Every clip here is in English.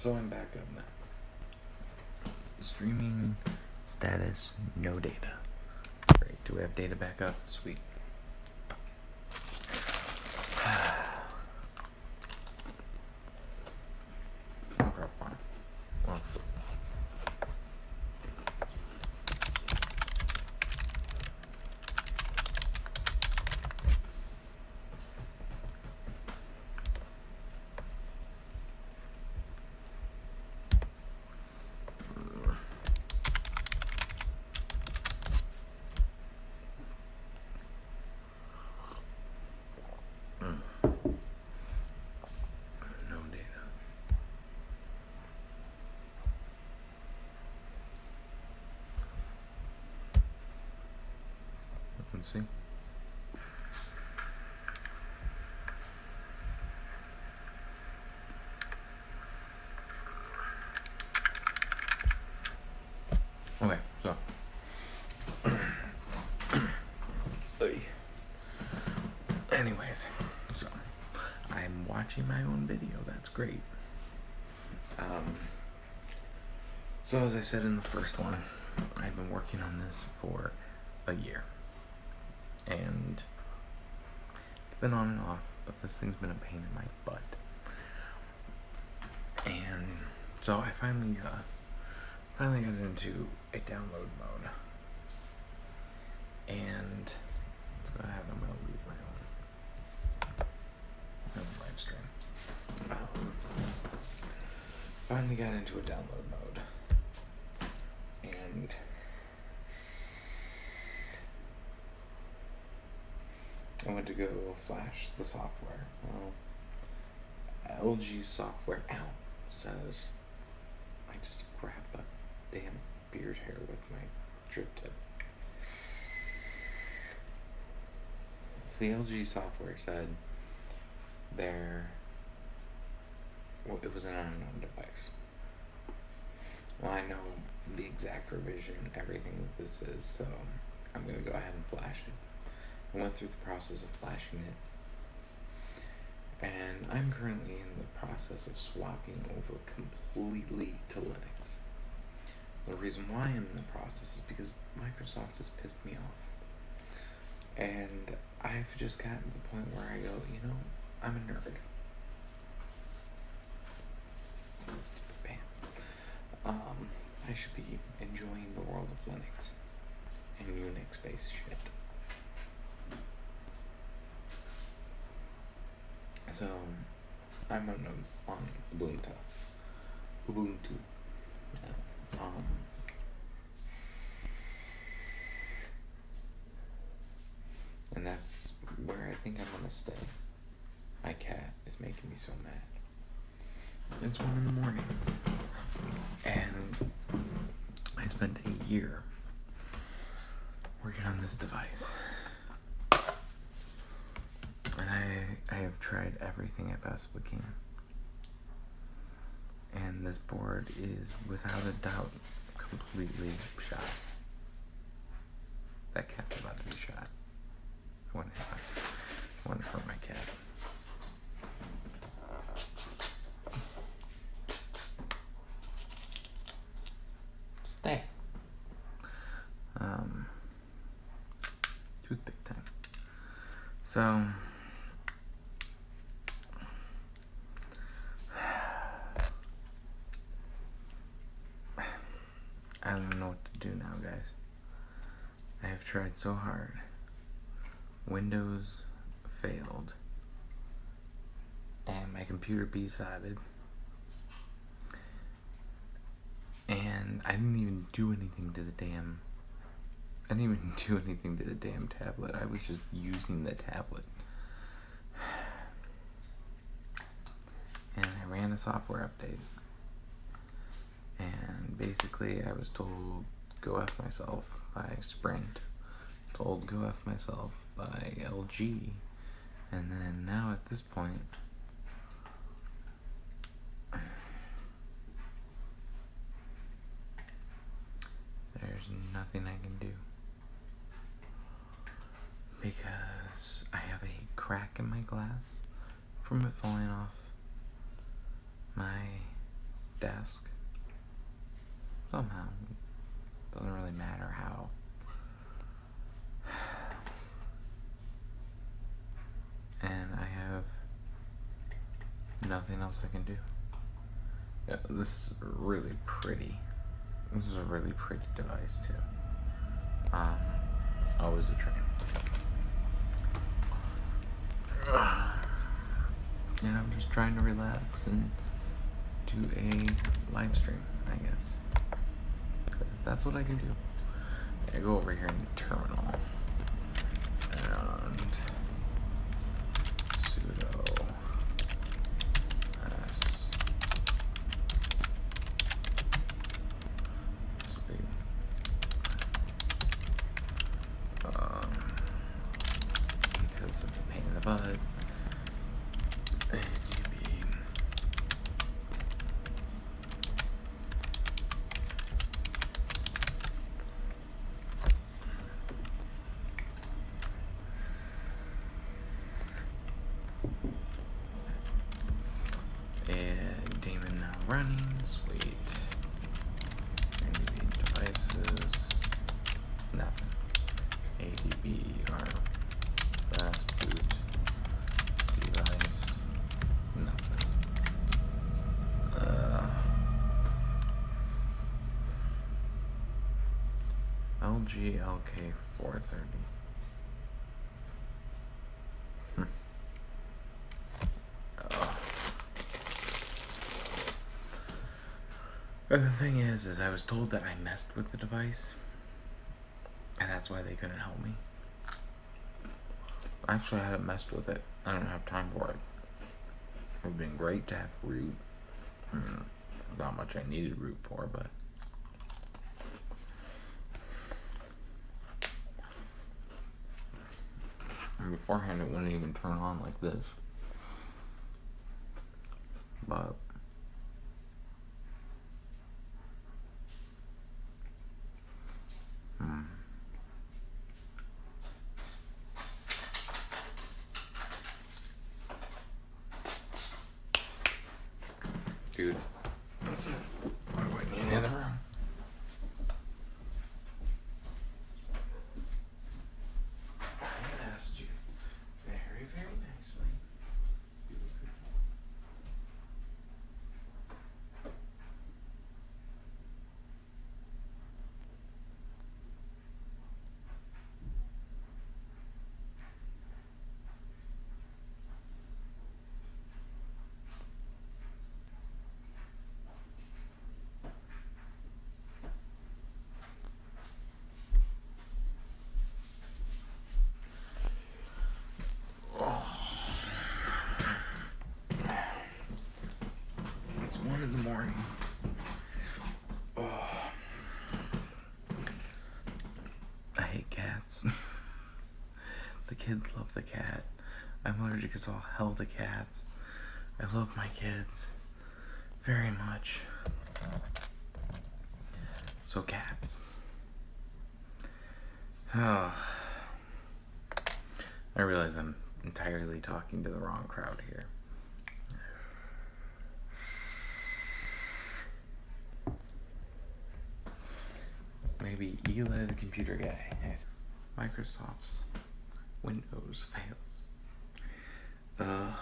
So I'm back up now. Streaming status, no data. Great. Do we have data back up? Sweet. Okay, fine. Well, no data. Let's see. Okay, so. Anyways, so I'm watching my own video. That's great. So as I said in the first one, I've been working on this for a year. And it's been on and off, but this thing's been a pain in my butt. And so I finally got into a download mode. And let's go ahead, I'm gonna leave my own live stream. Finally got into a download mode. And I went to go flash the software. Well, LG software says I just grabbed a damn beard hair with my drip tip. The LG software said it was an unknown device. Well, I know the exact revision, everything that this is, so I'm going to go ahead and flash it. I went through the process of flashing it, and I'm currently in the process of swapping over completely to Linux. The reason why I'm in the process is because Microsoft has pissed me off. And I've just gotten to the point where I go, I'm a nerd. Stupid pants. I should be enjoying the world of Linux and Unix-based shit. So, I'm on Ubuntu. Yeah. And that's where I think I'm gonna stay. My cat is making me so mad. It's 1 a.m, and I spent a year working on this device. And I have tried everything I possibly can. And this board is, without a doubt, completely shot. That cat's about to be shot. I want to hurt my cat. Stay. Toothpick time. So, I don't know what to do now, guys. I have tried so hard. Windows failed, and my computer B-sided, and I didn't even do anything to the damn tablet. I was just using the tablet, and I ran a software update, and basically I was told go F myself by Sprint, told go F myself by LG, and then now at this point there's nothing I can do because I have a crack in my glass from it falling off my desk. Somehow. Doesn't really matter how. And I have nothing else I can do. Yeah, this is really pretty. This is a really pretty device too. Always a train. And I'm just trying to relax and do a live stream, I guess. Because that's what I can do. I go over here in the terminal and sudo s sweet because it's a pain in the butt. Daemon now running, sweet. ADB devices, nothing. ADB our fast boot device, nothing. LG LK430. But the thing is I was told that I messed with the device, and that's why they couldn't help me. Actually, I haven't messed with it. I don't have time for it. It would have been great to have root. Not much I needed root for, but and beforehand it wouldn't even turn on like this. But dude, what's it? Why wouldn't you in the other room? I asked you very, very nicely. It's 1 in the morning. I hate cats. The kids love the cat. I'm allergic as all hell to cats. I love my kids very much. So cats. Oh. I realize I'm entirely talking to the wrong crowd here. Maybe Eli the computer guy. Microsoft's Windows fails. I'm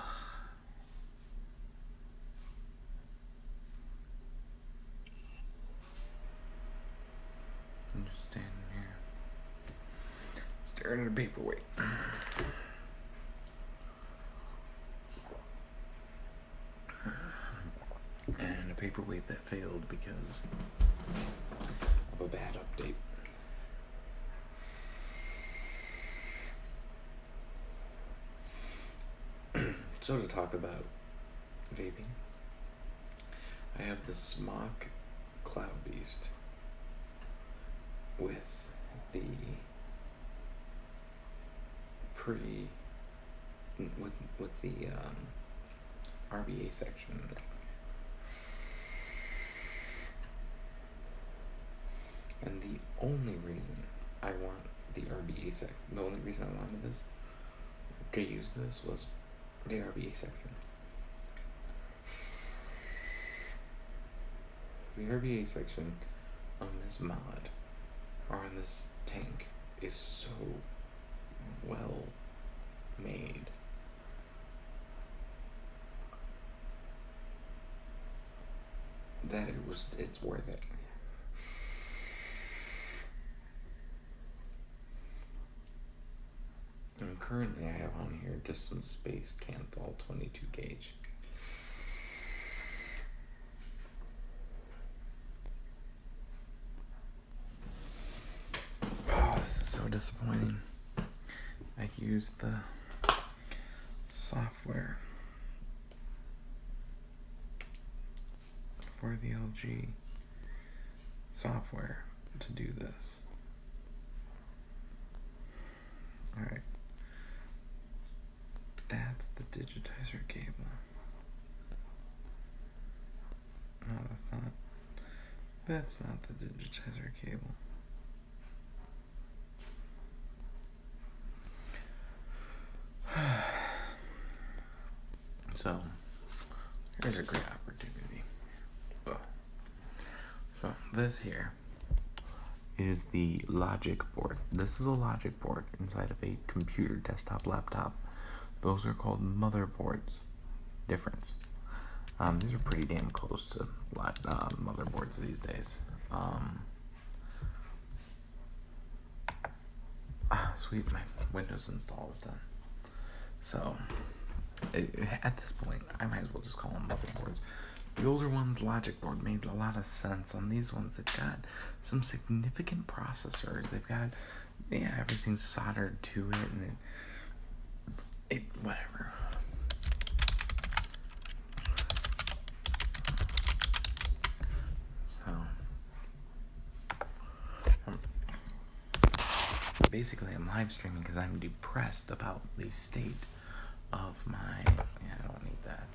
just standing here, staring at a paperweight. And a paperweight that failed because of a bad update. So to talk about vaping, I have the Smock Cloud Beast with the with the RBA section. And the only reason I want the RBA section, the only reason I wanted this to use this was the RBA section. the RBA section on this mod, or on this tank, is so well made. That it's worth it. And currently I have on here just some Space Canthal 22 gauge. Oh, this is so disappointing. I used the software for the LG software to do this. Alright. That's the digitizer cable. No, that's not. That's not the digitizer cable. So, here's a great opportunity. Ugh. So, this here is the logic board. This is a logic board inside of a computer, desktop, laptop. Those are called motherboards. Difference. These are pretty damn close to motherboards these days. Sweet, my Windows install is done. So, at this point, I might as well just call them motherboards. The older ones, logic board, made a lot of sense. On these ones, they've got some significant processors. They've got, everything's soldered to it, and whatever. So, basically, I'm live streaming because I'm depressed about the state of my. Yeah, I don't need that.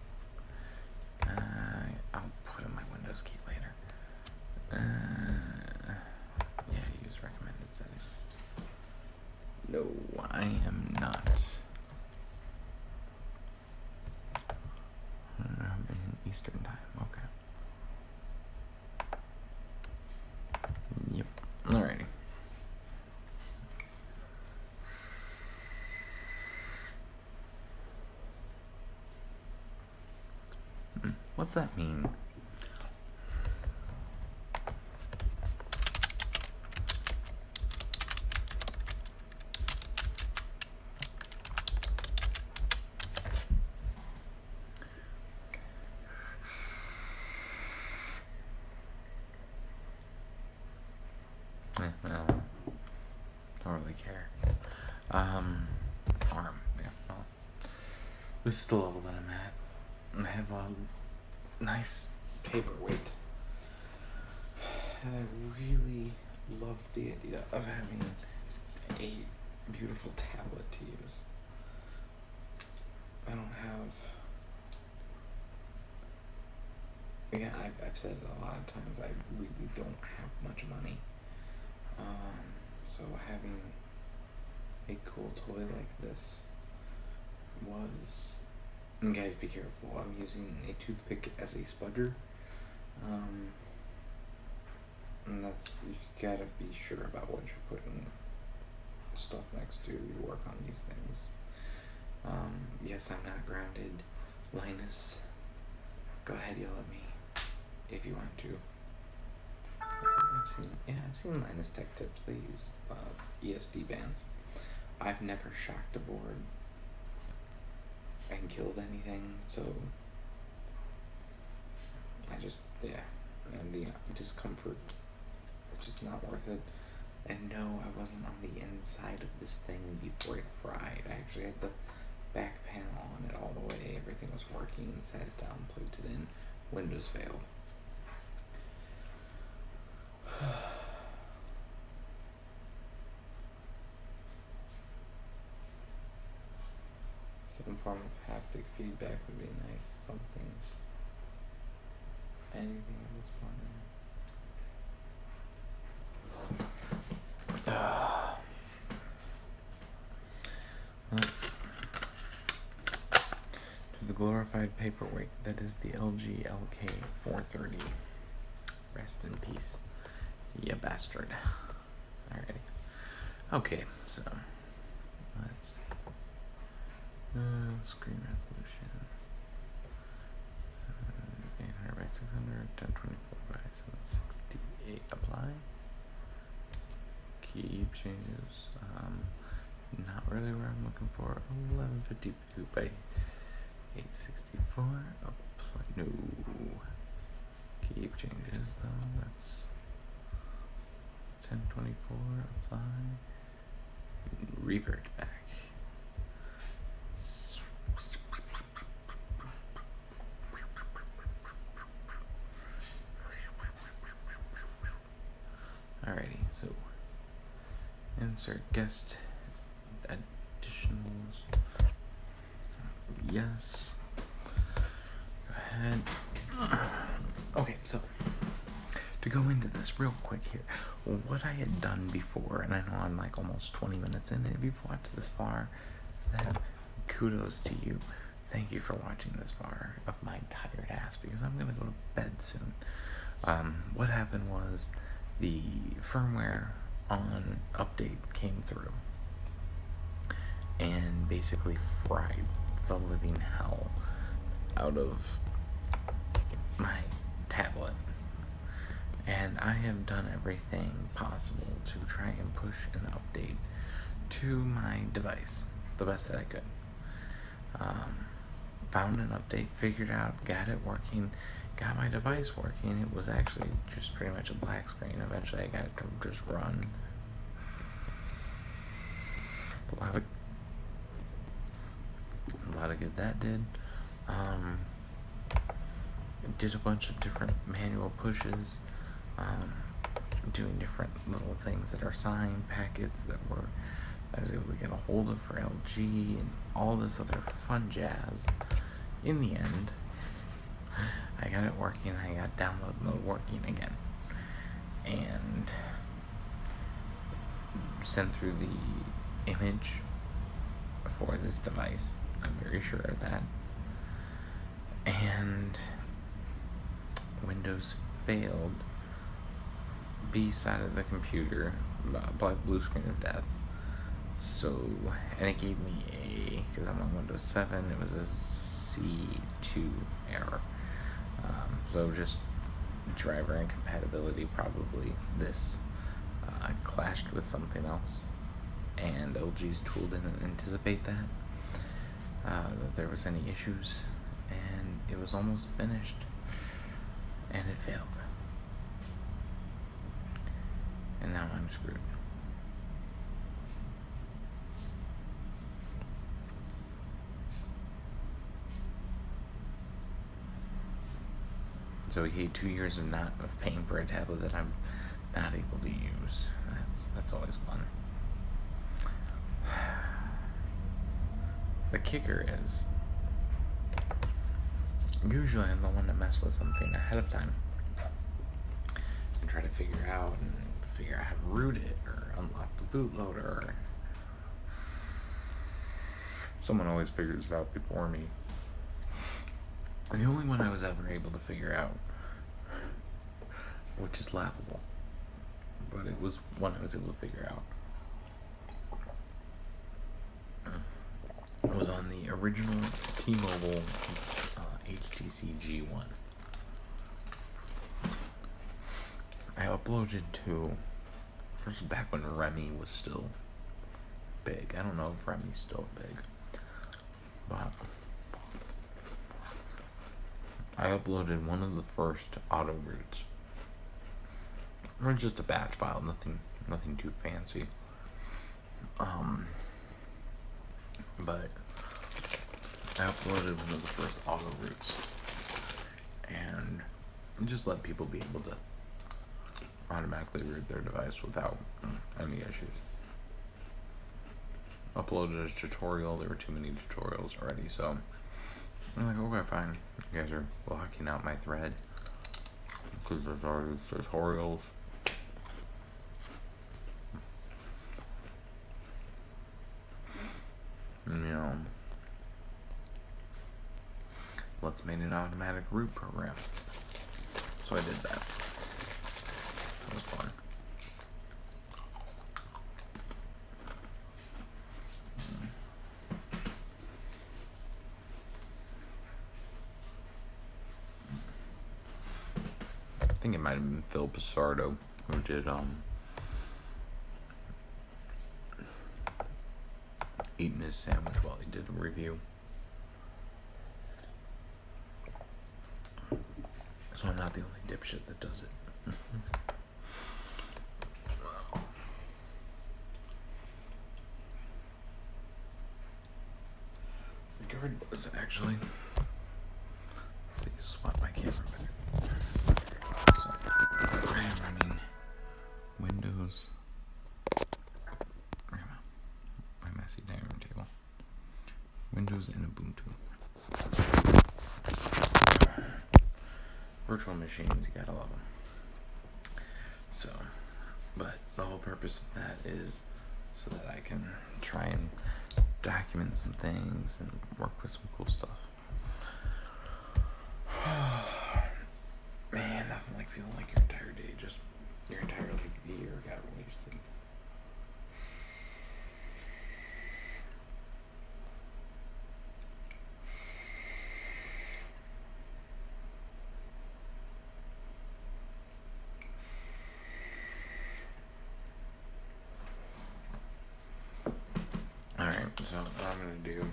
I'll put in my Windows key later. Use recommended settings. No, I am not. I'm in Eastern time. Okay. Yep. Alrighty. What's that mean? Well, don't really care. Arm, well, this is the level that I'm at. I have a nice paperweight. And I really love the idea of having a beautiful tablet to use. I don't have... Again, I've said it a lot of times, I really don't have much money. So having a cool toy like this was... And guys, be careful, I'm using a toothpick as a spudger. And that's, you gotta be sure about what you're putting stuff next to. You work on these things. Yes, I'm not grounded. Linus, go ahead, yell at me if you want to. I've seen Linus Tech Tips. They use ESD bands. I've never shocked a board and killed anything, so I just, and the discomfort, just not worth it. And no, I wasn't on the inside of this thing before it fried. I actually had the back panel on it all the way. Everything was working. Sat it down, plugged it in. Windows failed. Some form of haptic feedback would be nice. Something. Anything at this point. To the glorified paperweight that is the LG LK430. Rest in peace, you bastard. Alrighty. Okay, so let's screen resolution 800 by 600, 1024 by 768. Apply. Keep changes. Not really where I'm looking for. 1152 by 864. Apply. No. Keep changes though. That's 1024. Apply. Revert back. Alrighty, so insert guest additionals. Yes. Go ahead. Okay, so to go into this real quick here, what I had done before, and I know I'm like almost 20 minutes in, and if you've watched this far, then kudos to you. Thank you for watching this far of my tired ass, because I'm gonna go to bed soon. What happened was the firmware on update came through and basically fried the living hell out of my tablet. And I have done everything possible to try and push an update to my device the best that I could. Found an update, figured out, got it working, got my device working. It was actually just pretty much a black screen. Eventually I got it to just run. A lot of good that did. Did a bunch of different manual pushes, doing different little things that are signed packets that I was able to get a hold of for LG and all this other fun jazz. In the end, I got it working. I got download mode working again, and sent through the image for this device. I'm very sure of that. And Windows failed B side of the computer, blue screen of death. So, and it gave me because I'm on Windows 7, it was a C2 error. So just driver incompatibility, probably this clashed with something else, and LG's tool didn't anticipate that there was any issues, and it was almost finished, and it failed. And now I'm screwed. So we hate 2 years of paying for a tablet that I'm not able to use. That's always fun. The kicker is, usually I'm the one to mess with something ahead of time and try to figure out how to root it or unlock the bootloader. Or someone always figures it out before me. And the only one I was ever able to figure out, which is laughable, but it was one I was able to figure out, was on the original T-Mobile HTC G1. I uploaded to, first back when Remy was still big. I don't know if Remy's still big, but I uploaded one of the first auto roots. Or just a batch file, nothing too fancy. But I uploaded one of the first auto roots and just let people be able to automatically root their device without any issues. Uploaded a tutorial. There were too many tutorials already, so I'm like, okay, fine. You guys are blocking out my thread because there's already tutorials. And, let's make an automatic root program. So I did that. was fun. I think it might have been Phil Passardo who did eating his sandwich while he did a review. So I'm not the only dipshit that does it. Regardless, actually. Let's see, swap my camera back. So, I am running Windows. My messy dining room table. Windows and Ubuntu. Virtual machines, you gotta love them. So, but the whole purpose of that is so that I can try and document some things and work with some cool stuff. Man, nothing like feeling like your entire day, just your entire year got wasted. Alright, so what I'm gonna do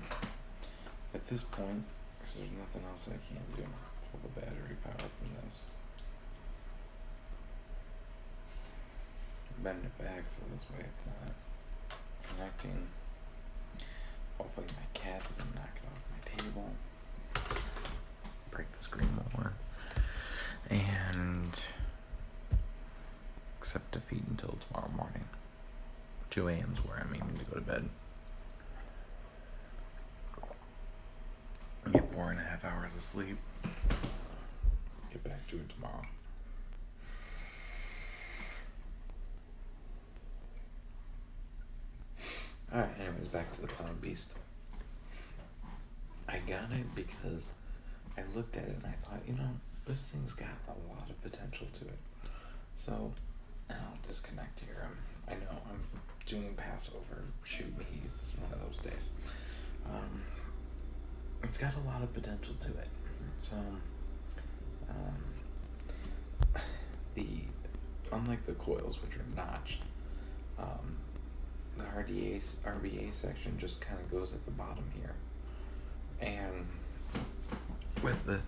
at this point, because there's nothing else I can do, pull the battery power from this, bend it back so this way it's not connecting. Hopefully my cat doesn't knock it off my table, break the screen more, and accept defeat until tomorrow morning. 2 a.m. is where I'm aiming to go to bed. Get 4.5 hours of sleep. Get back to it tomorrow. Alright, anyways, back to the Cloud Beast. I got it because I looked at it and I thought, this thing's got a lot of potential to it. So, and I'll disconnect here. I know I'm doing Passover. Shoot me, it's one of those days. It's got a lot of potential to it. So, unlike the coils, which are notched, the RBA section just kind of goes at the bottom here. And with the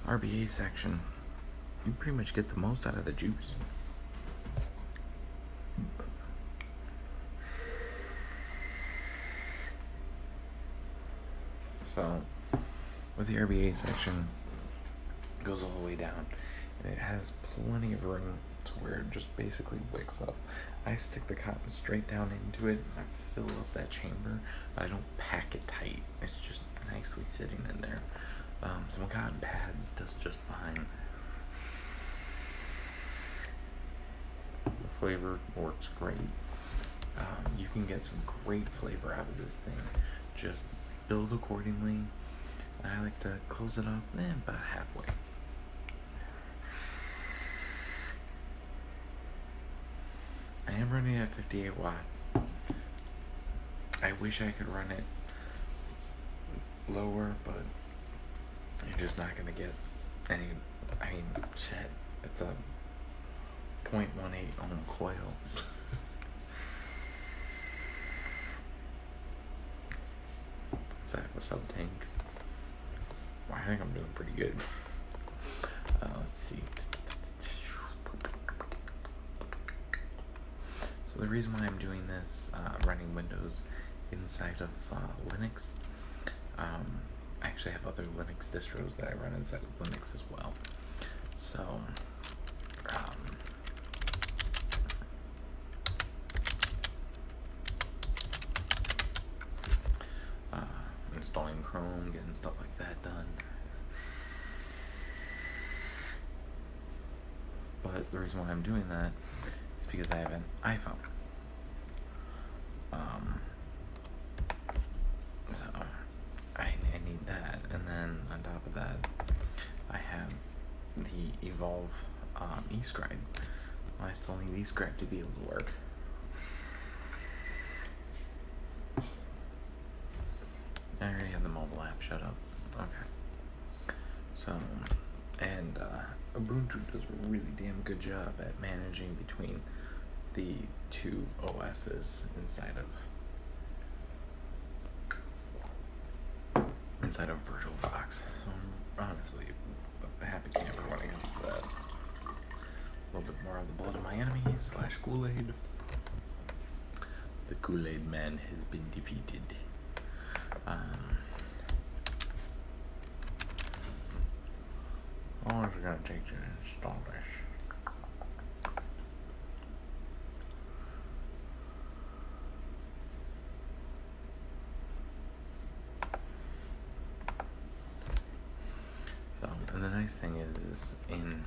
RBA section, you pretty much get the most out of the juice. So, with the RBA section, it goes all the way down, and it has plenty of room to where it just basically wicks up. I stick the cotton straight down into it, and I fill up that chamber, but I don't pack it tight. It's just nicely sitting in there. Some cotton pads does just fine. The flavor works great. You can get some great flavor out of this thing. Just build accordingly. I like to close it off about halfway. I am running at 58 watts. I wish I could run it lower, but you're just not gonna get any. I mean, shit, it's a 0.18 ohm coil. Inside of a sub tank. Well, I think I'm doing pretty good. Let's see. So the reason why I'm doing this, running Windows inside of Linux, I actually have other Linux distros that I run inside of Linux as well. So, installing Chrome, getting stuff like that done. But the reason why I'm doing that is because I have an iPhone. So I need that, and then on top of that, I have the Evolve eScribe. My I still need eScript to be able to work. I already have the mobile app. Shut up. Okay. So, and Ubuntu does a really damn good job at managing between the two OSs inside of VirtualBox. So I'm honestly a happy camper when it comes to that. A little bit more of the blood of my enemies / Kool-Aid. The Kool-Aid man has been defeated. How long is it gonna take to install this? So, and the nice thing is in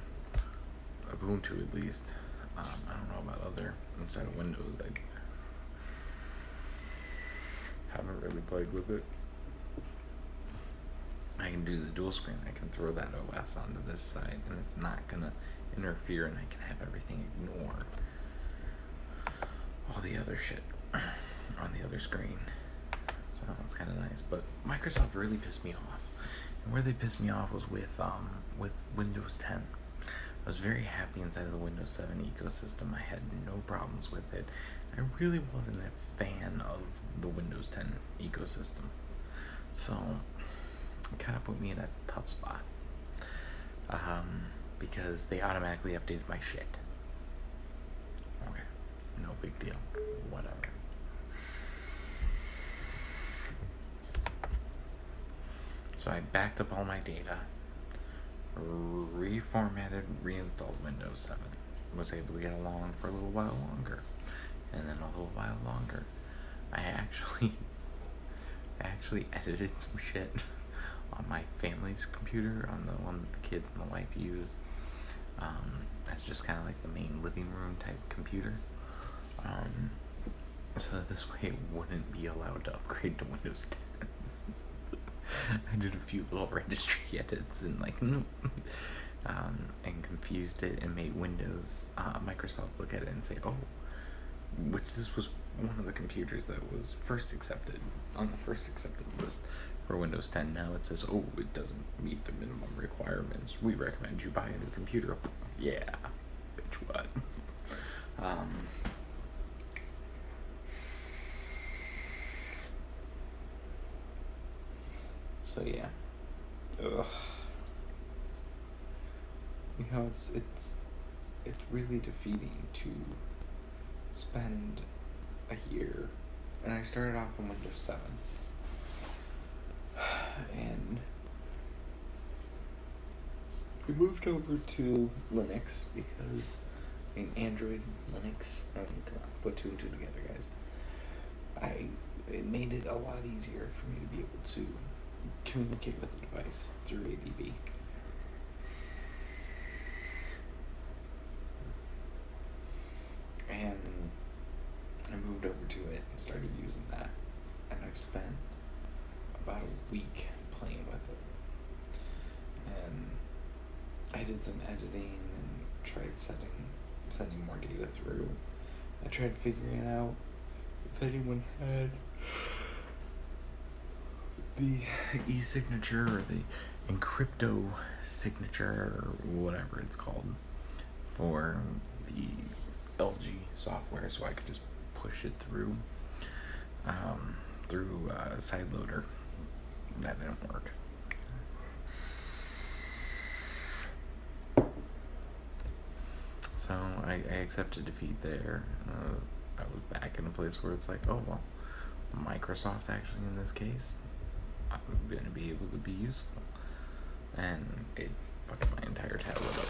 Ubuntu at least, I don't know about other inside of Windows, I haven't really played with it. I can do the dual screen. I can throw that OS onto this side and it's not gonna interfere, and I can have everything ignore all the other shit on the other screen. So it's kind of nice. But Microsoft really pissed me off, and where they pissed me off was with Windows 10. I was very happy inside of the Windows 7 ecosystem. I had no problems with it. I really wasn't a fan of the Windows 10 ecosystem. So it kind of put me in a tough spot. Because they automatically updated my shit. Okay, no big deal. Whatever. So I backed up all my data, reformatted, reinstalled Windows 7. Was able to get along for a little while longer. And then a little while longer. I actually edited some shit on my family's computer, on the one that the kids and the wife use. That's just kind of like the main living room type computer. So that this way it wouldn't be allowed to upgrade to Windows 10. I did a few little registry edits and and confused it and made Microsoft look at it and say, oh, which this was one of the computers that was first accepted on the first accepted list for Windows 10. Now it says, oh, it doesn't meet the minimum requirements. We recommend you buy a new computer. Yeah, bitch, what? So yeah. Ugh. You know, it's really defeating to spend a year, and I started off on Windows 7, and we moved over to Linux because, Android, Linux, come on, put two and two together, guys. It made it a lot easier for me to be able to communicate with the device through ADB. And I moved over to it and started using that, and I've spent about a week playing with it. And I did some editing and tried sending more data through. I tried figuring out if anyone had the e-signature or the encrypto signature or whatever it's called for the LG software, so I could just push it through SideLoader. That didn't work. So I accepted defeat there. I was back in a place where it's like, oh well, Microsoft actually in this case, I'm gonna be able to be useful, and it fucked my entire tablet up.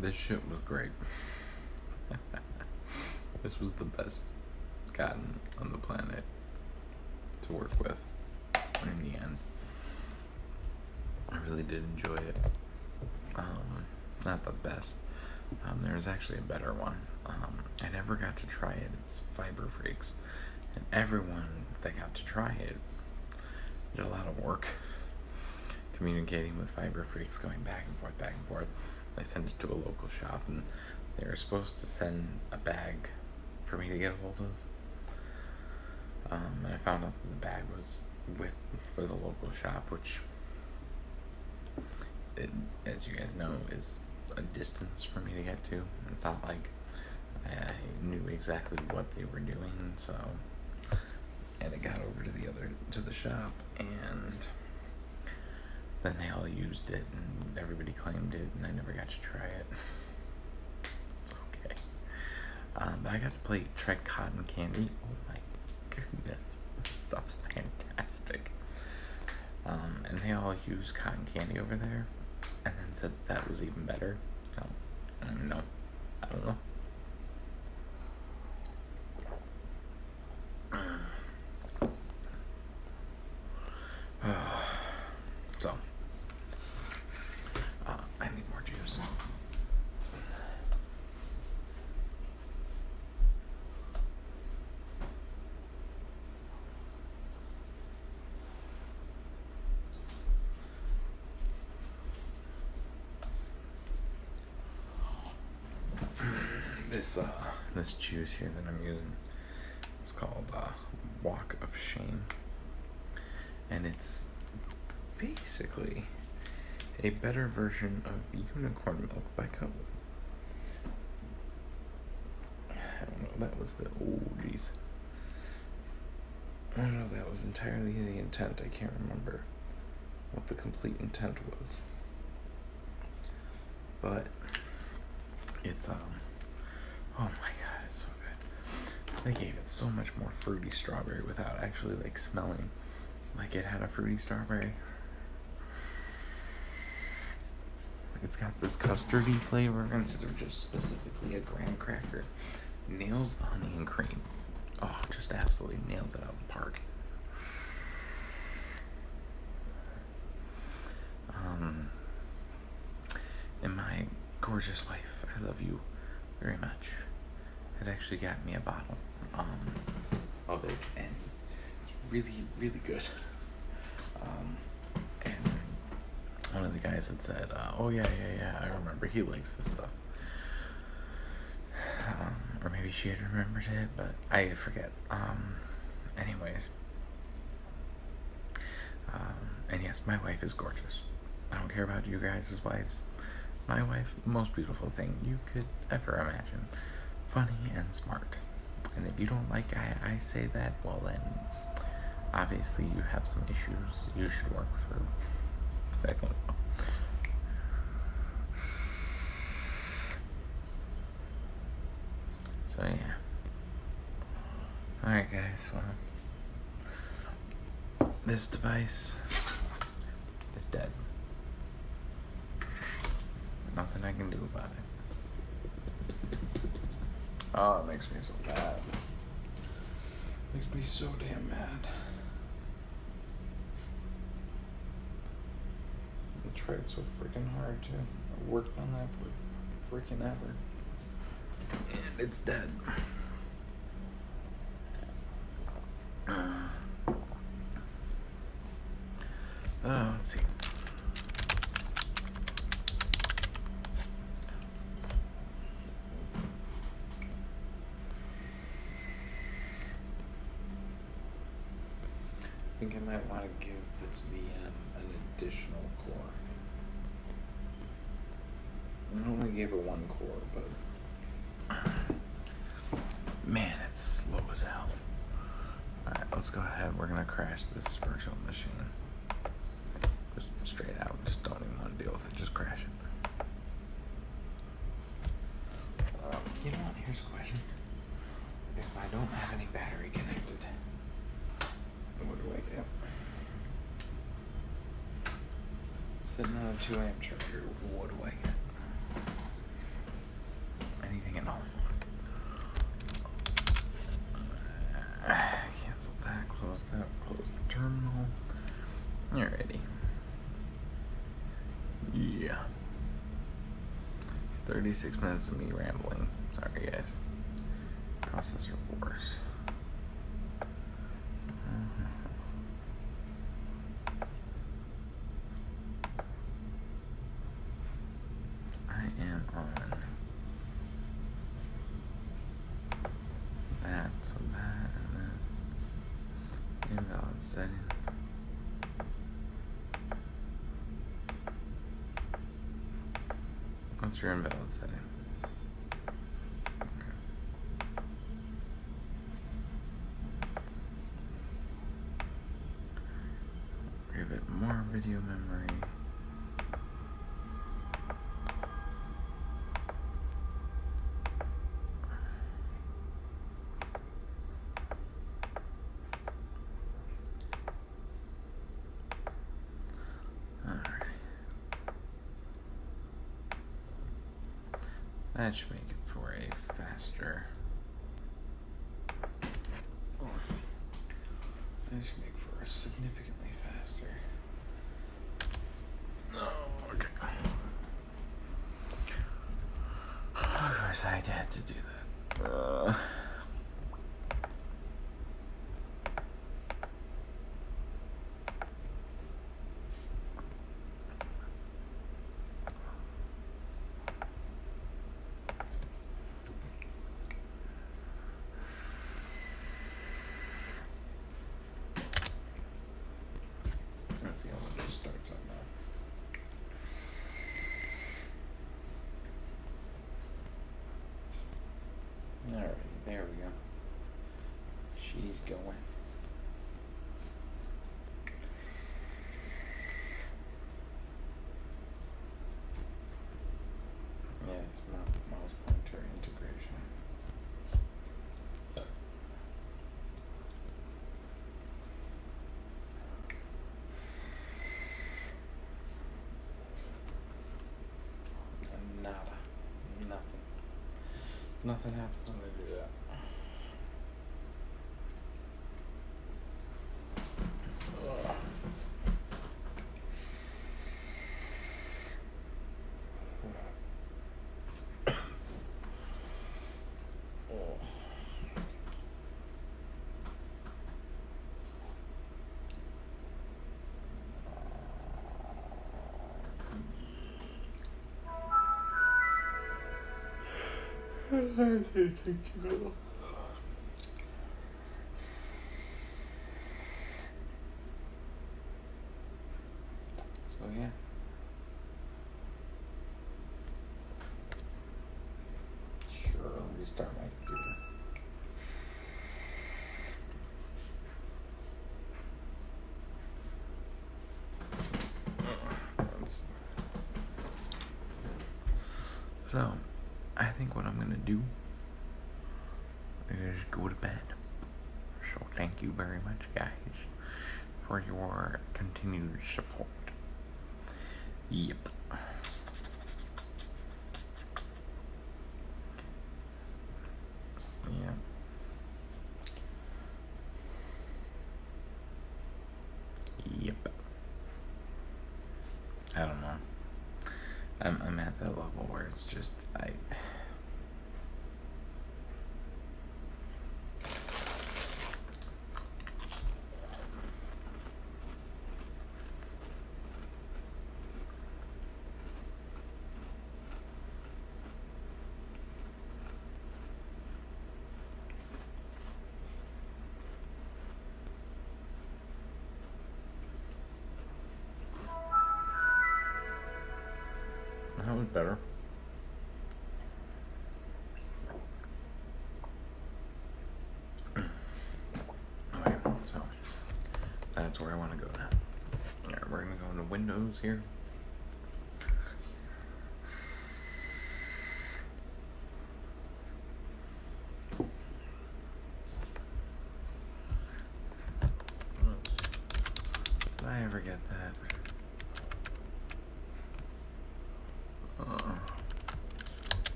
This shit was great. This was the best cotton on the planet to work with in the end. I really did enjoy it. Not the best. There's actually a better one. I never got to try it. It's Fiber Freaks. And everyone that got to try it did a lot of work communicating with Fiber Freaks, going back and forth, back and forth. I sent it to a local shop, and they were supposed to send a bag for me to get a hold of. And I found out that the bag was for the local shop, which, as you guys know, is a distance for me to get to. It's not like I knew exactly what they were doing, so and it got over to the shop, and then they all used it, and everybody claimed it, and I never got to try it. Okay. But I got to try cotton candy. Oh my goodness, this stuff's fantastic. And they all use cotton candy over there, and then said that was even better. So, no, I don't know. So, I need more juice. This juice here that I'm using, it's called Walk of Shame, and it's basically a better version of unicorn milk by Coke. I don't know, that was geez. I don't know, that was entirely the intent. I can't remember what the complete intent was. But it's, oh my god, it's so good. They gave it so much more fruity strawberry without actually, like, smelling like it had a fruity strawberry. It's got this custardy flavor instead of just specifically a graham cracker. Nails the honey and cream. Oh, just absolutely nails it out of the park. And my gorgeous wife, I love you very much, had actually got me a bottle of it, and it's really, really good. And one of the guys had said, oh yeah, I remember, he likes this stuff. Or maybe she had remembered it, but I forget. Anyways. And yes, my wife is gorgeous. I don't care about you guys' wives. My wife, most beautiful thing you could ever imagine. Funny and smart. And if you don't like I say that, well then, obviously you have some issues you should work through. I don't know. So yeah. Alright guys, well, this device is dead. Nothing I can do about it. Oh, it makes me so mad. Makes me so damn mad. I tried so freaking hard too. I worked on that for freaking ever. And it's dead. Let's see. I think I might want to give this VM an additional core. I only gave it one core, but man, it's slow as hell. Alright, let's go ahead. We're gonna crash this virtual machine. Just straight out. Just don't even want to deal with it. Just crash it. You know what? Here's a question. If I don't have any battery connected, what do I do? Sitting on a 2 amp charger, what do I get? 36 minutes of me rambling. Sorry, guys. Processor wars. I am on that, so that and this. Invalid setting. What's your invalid setting? Okay. Give it more video memory. That should make it for a faster. That should make for a significantly faster. Oh, okay. Of course, I had to do that. Let's see how it just starts on now. Alright, there we go. She's going. Yes, mouse pointer integration. Nada. Nothing. Nothing happens when I do that. So yeah. Sure, restart my computer. So, I think what I'm gonna do is go to bed. So thank you very much, guys, for your continued support. Yep. Yeah. Yep. I don't know. I'm at that level where it's just I that was better. Okay, so that's where I want to go now. Alright, we're gonna go into Windows here. Did I ever get that?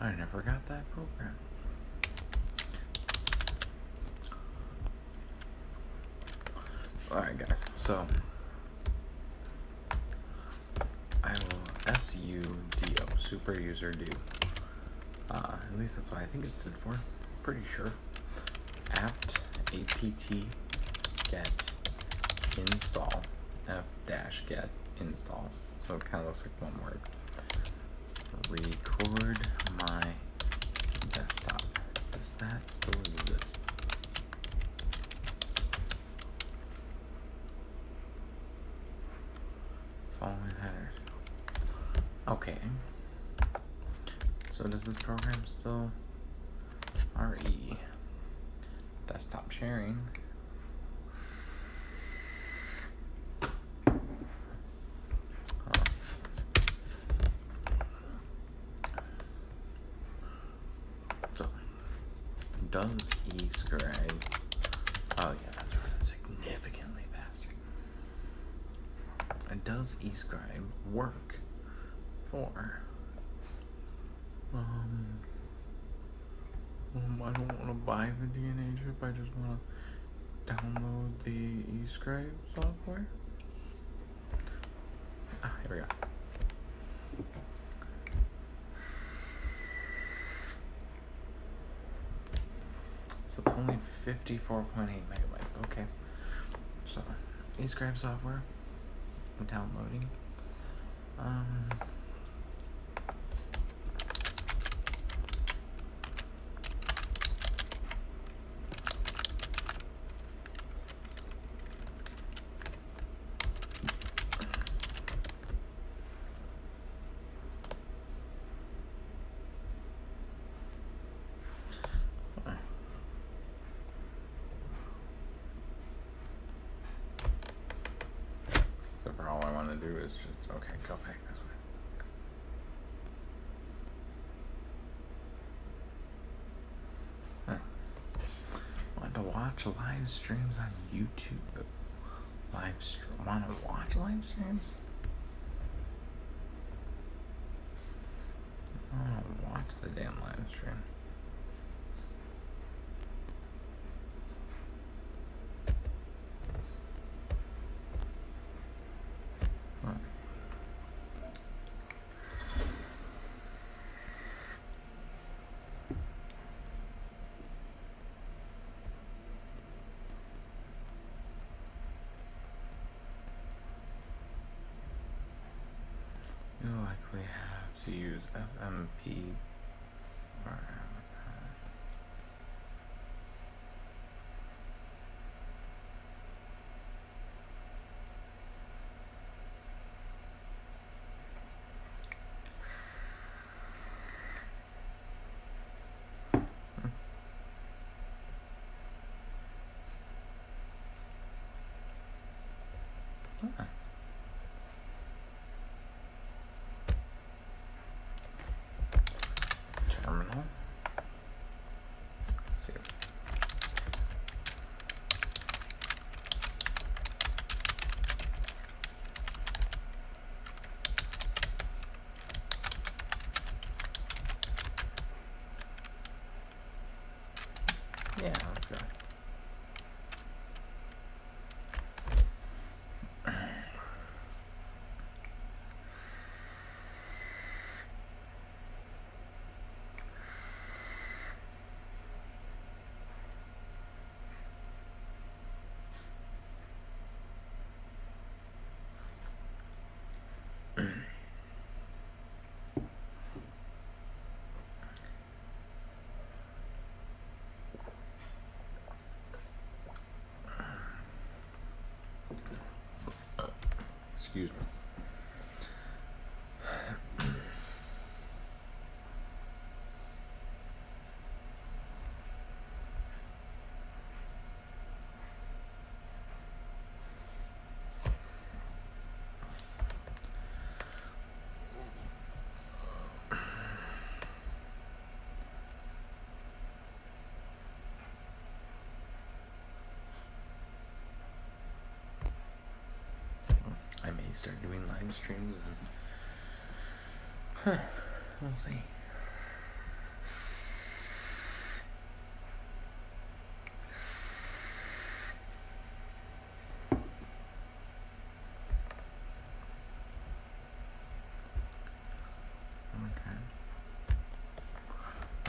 I never got that program. Alright, guys, so I will SUDO, super user do. At least that's what I think it stood for. Pretty sure. apt get install f-get install. So it kind of looks like one word. Record my desktop. Does that still exist? Following headers. Okay. So does this program still RE desktop sharing? So does eScribe? Oh yeah, that's running significantly faster. And does eScribe work for I don't want to buy the DNA chip, I just want to download the eScribe software. Here we go. So it's only 54.8 megabytes. Okay. So eScribe software. Downloading. So for all I want to do is just, okay, go back this way. Want to watch live streams on YouTube? Want to watch live streams? I want to watch the damn live stream. You'll likely have to use FMP or terminal. Let's see. Yeah, let's go. Excuse me. I may start doing live streams and we'll see.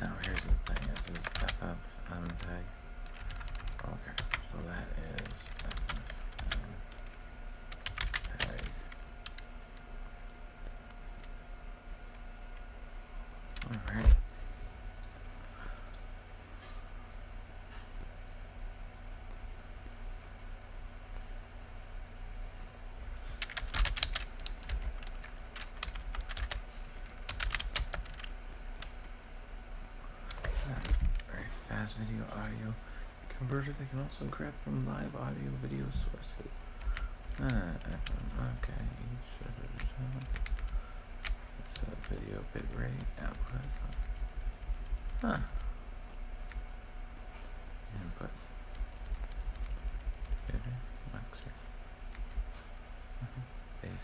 Now here's the thing, this is FFM tag. Okay, so that is FFM tag. Alright. Very fast video audio converter that can also grab from live audio video sources. Okay. So video bitrate output. Input. Bitter. Mixer. Basic.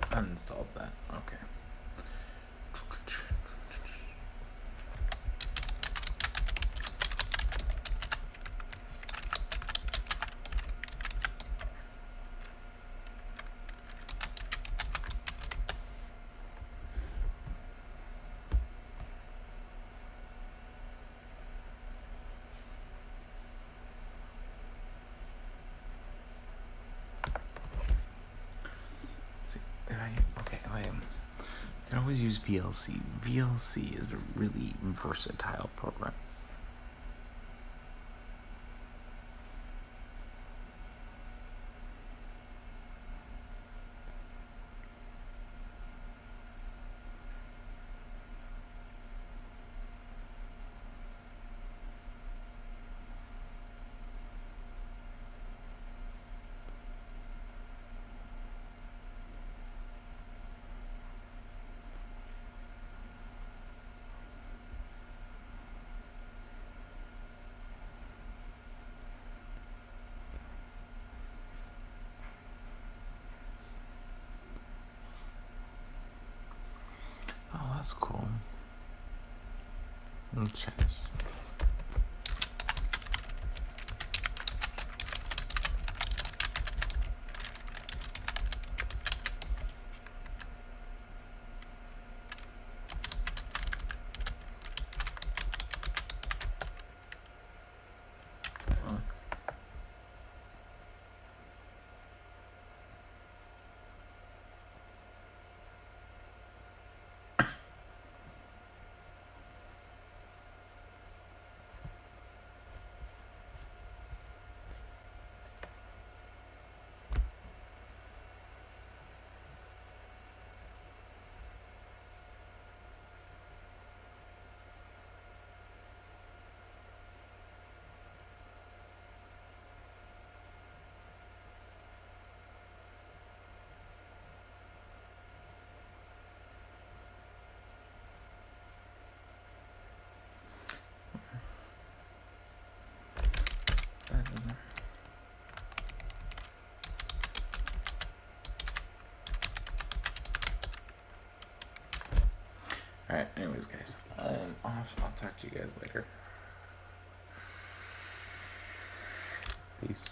Uninstalled that. Okay. I can always use VLC. VLC is a really versatile program. Oh, that's cool. Okay. That doesn't. Alright, anyways, guys, I'm off. I'll talk to you guys later. Peace.